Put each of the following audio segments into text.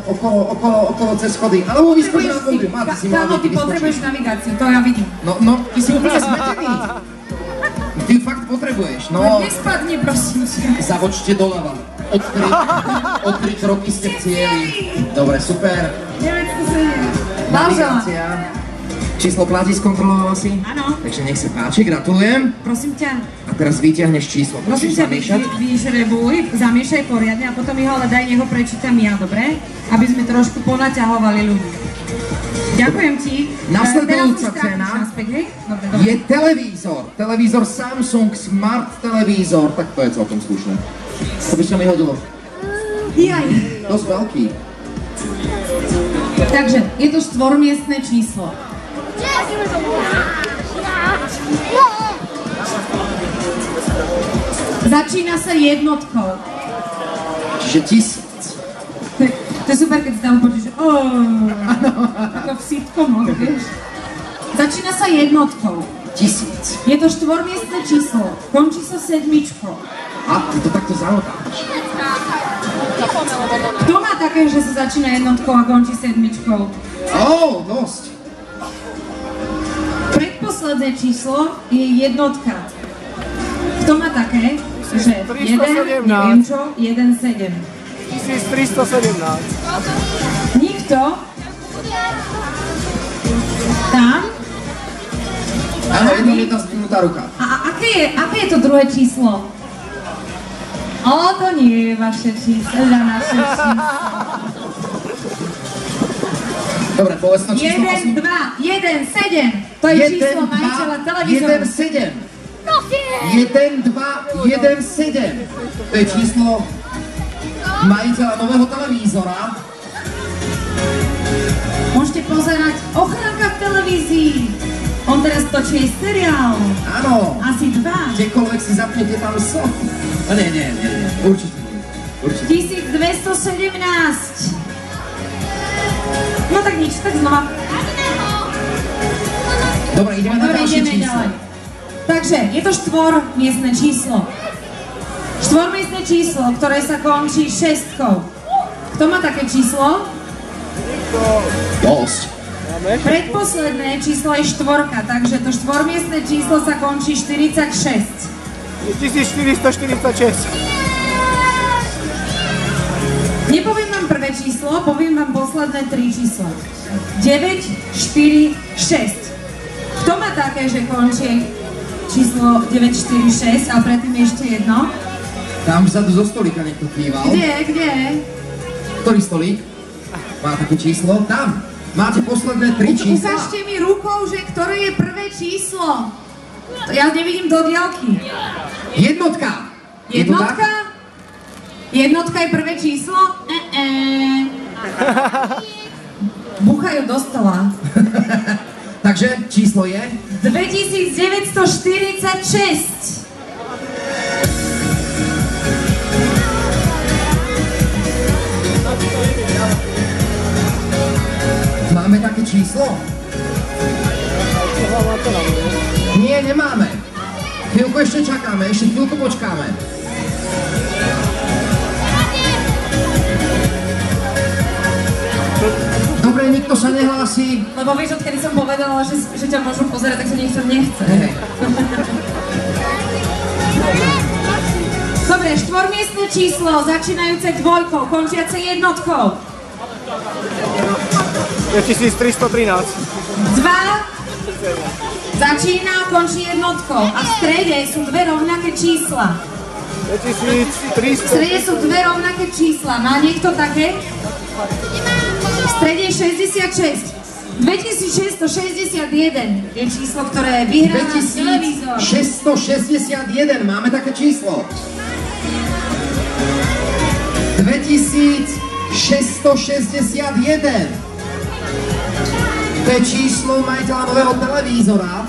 okolo cez schody. Alebo vyskočí na bombu. Kámo, ty potrebuješ navigáciu, to ja vidím. No, ty si úplne zmetený. Ty ju fakt potrebuješ, no. Nespadni, prosím ťa. Zavočte doľava. Od 3 kroky ste v cieli. Dobre, super. 907. Navigácia. Číslo platí, skontrolovala si? Áno. Takže nech sa páči, gratulujem. Prosím ťa. A teraz vyťahneš číslo. Prosím ťa, vyžrebuj, zamiešaj poriadne a potom mi ho ale daj, nech ho prečítam ja, dobre? Aby sme trošku ponaťahovali ľudí. Ďakujem ti. Nasledujúca cena je televízor. Televízor Samsung Smart televízor. Tak to je celkom slušné. To by sa mi hodilo. Jaj. Dosť veľký. Takže, je to štvormiestne číslo. Začína sa jednotkou. Čiže 1000. To je super, keď si tam počuť, že ako v sitcomoch, vieš. Začína sa jednotkou. 1000. Je to štvormiestne číslo. Končí sa sedmičkou. A ty to takto zamotáš. Kto má také, že sa začína jednotkou a končí sedmičkou? Dosť. Predposledné číslo je jednotka. Kto má také, že 1, neviem čo, 1, 7. 1317. Nikto? Tam? Áno, jedna zdvihnutá ruka. A aké je to druhé číslo? To nie je vaše číslo, naše číslo. Dobre, povedz to číslo. 1, 2, 1, 7. To je číslo majiteľa televízoru. 1, 7. 1, 2, 1, 7. To je číslo majiteľa nového televízora. Môžete pozerať Ochránka v televízii. On teraz točí seriál. Áno. Asi 2. Kdekoľvek si zapnete, tam som. A nie. Určite. 1217. No tak nič, tak znova. Dobre, ideme na ďalšie číslo. Takže, je to štvormiestne číslo. Štvormiestne číslo, ktoré sa končí 6. Kto má také číslo? Dosť. Predposledné číslo je 4, takže to štvormiestne číslo sa končí 46. 1446. Nepoviem vám prvé číslo, poviem vám posledné 3 čísla. 9, 4, 6. Kto má také, že končí číslo 9, 4, 6 a predtým ešte jedno? Tam vzadu zo stolíka niekto kýval. Kde? Ktorý stolík má také číslo? Tam. Máte posledné 3 čísla. Ukážte mi rukou, že ktoré je prvé číslo. Ja nevidím do diaľky. Jednotka. Jednotka? Jednotka je prvé číslo? Búchajú do stola. Takže číslo je? 2946. Máme také číslo? Nie, nemáme. Chvíľku ešte čakáme, ešte chvíľku počkáme. Dobre, nikto sa nehlási. Lebo vieš, odkedy som povedala, že ťa môžu pozerať, tak sa niekto nechce. Dobre, štvormiestne číslo, začínajúce 2, končiace jednotkou. 2313. 2 začína a končí jednotkou. A v strede sú dve rovnaké čísla. 2300. V strede sú dve rovnaké čísla. Má niekto také? V strede je 66. 2661 je číslo, ktoré vyhrá náš televízor. 2661, máme také číslo. 2661. To je číslo majiteľa nového televízora.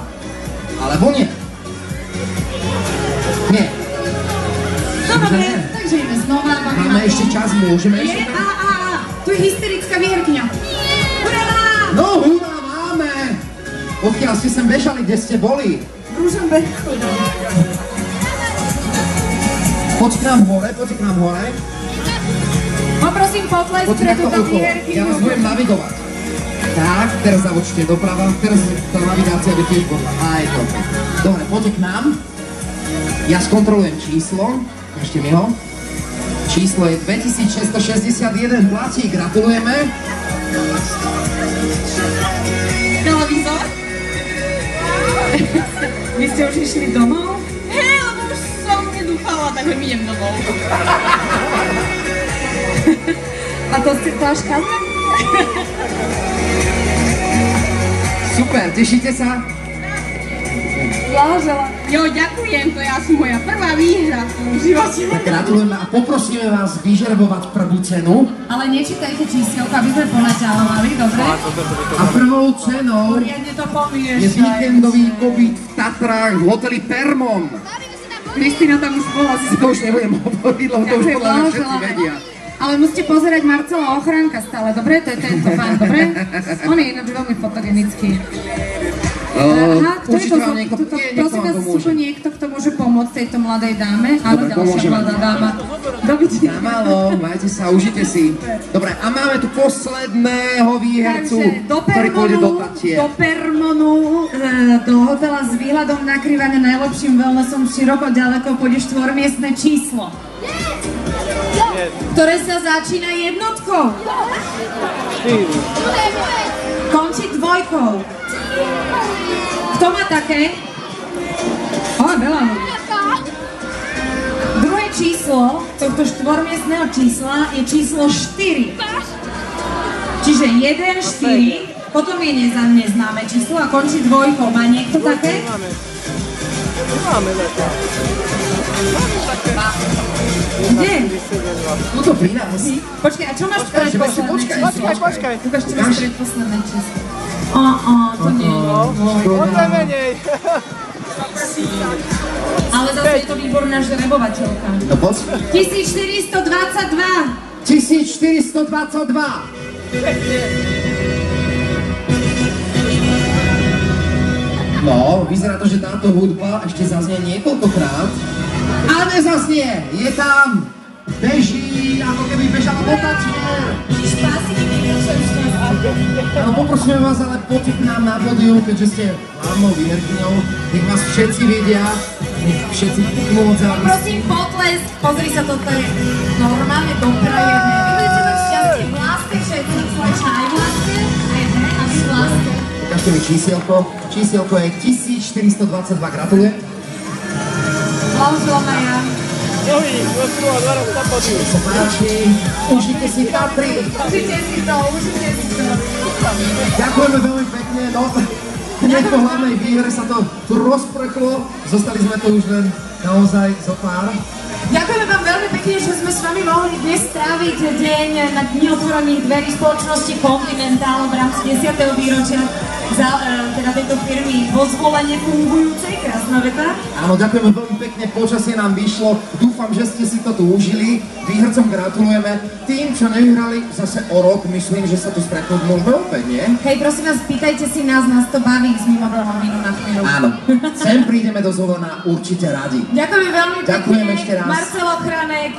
Alebo nie? Nie. Dobre, takže ideme znova. Máme ešte čas, môžeme ešte? Tu je hysterická výherkyňa. Hurá! No, hurá, máme! Odkiaľ ste sem bežali, kde ste boli? Ružomberku. Poď k nám hore, poď k nám hore. Poprosím potlesk Poďte pre takto túto okolo. výherkyňu. Ja vás budem navigovať. Tak, teraz zavočte doprava, teraz tá navigácia by tiež podľa. Aj to. Dobre, poďte k nám. Ja skontrolujem číslo, ešte mi ho. Číslo je 2661, platí, gratulujeme. Televízor? Vy ste už išli domov? Hej, lebo už som nedúfala, takže my idem domov. A to ste to až kam? Super, tešíte sa? Blahoželám. Jo, ďakujem, to je asi moja prvá výhra v tom živote. Tak gratulujeme a poprosíme vás vyžrebovať prvú cenu. Ale nečítajte čísielko, aby sme ponaťahovali, dobre? A prvou cenou Poriadne to pomiešaj. je víkendový pobyt v Tatrách v hoteli Permon. Kristina tam už bola. To už nebudem hovoriť, lebo to už podľa mňa všetci vedia. Ale musíte pozerať Marcela Ochránka stále, dobre? To je tento pán, dobre? On je ináč veľmi fotogenický. Aha, kto je určite to? vám niekto, Prosím vás, pomôže. sú tu niekto, kto môže pomôcť tejto mladej dáme? Áno, Dobre, ďalšia pomôžeme. mladá dáma. Dovidenia. Na malo, majte sa, užite si. Dobre, a máme tu posledného výhercu, Takže ktorý pôjde do Tatier. do Permonu, do hotela s výhľadom na Krivane najlepším wellnessom široko ďaleko pôjde štvormiestne číslo. Ktoré sa začína jednotkou. Končí dvojkou. Kto má také? Veľa. Druhé číslo tohto štvormiestneho čísla je číslo 4. Čiže 1, 4, potom je neznáme číslo a končí dvojkou. Má niekto také? Máme leto. Kde? Tuto pri nás. Počkaj, a čo máš predposledné číslo? Počkaj. Ukáž, čo máš predposledné číslo. To nie je. Poďme menej. Ale zase je to výborná žrebovateľka. No poď. 1422. 1422. No, vyzerá to, že táto hudba ešte zaznie niekoľkokrát. Ale nezaznie, je tam, beží, ako keby bežala do Tatier. No, poprosíme vás, ale poďte k nám na pódium, keďže ste hlavnou výherkyňou, nech vás všetci vidia, nech všetci pomôcť. Prosím, potlesk. Pozri sa, toto je normálne doprajené. Vy budete mať šťastie v láske všetci. Slečna aj v láske, aj ne, aby v láske. Ukážte mi čísielko. Čísielko je 1422, gratulujem. Blahoželám aj ja. Jovi, rozprúva 2 razy na podiu. sa páči, užite si Tatry. Užite si to, užite si to. Ďakujeme veľmi pekne, no hneď po hlavnej výhre sa to tu rozprchlo, zostali sme tu už len naozaj zo pár. Ďakujeme vám veľmi pekne, že sme s vami mohli dnes stráviť deň na Dni otvorených dverí spoločnosti Continental v rámci 10. výročia teda tejto firmy vo zvolenie fungujúcej. Krásna veta. Áno, ďakujeme veľmi pekne, počasie nám vyšlo, dúfam, že ste si to tu užili, výhercom gratulujeme, tým, čo nevyhrali zase o rok, myslím, že sa tu stretnúť môžeme opäť, nie? Hej, prosím vás, pýtajte si nás to baví s mimodomovinu na chvíľu. Áno, sem prídeme do Zvolena určite radi. Ďakujeme veľmi pekne. Ďakujem ešte raz. Marcel Ochránek.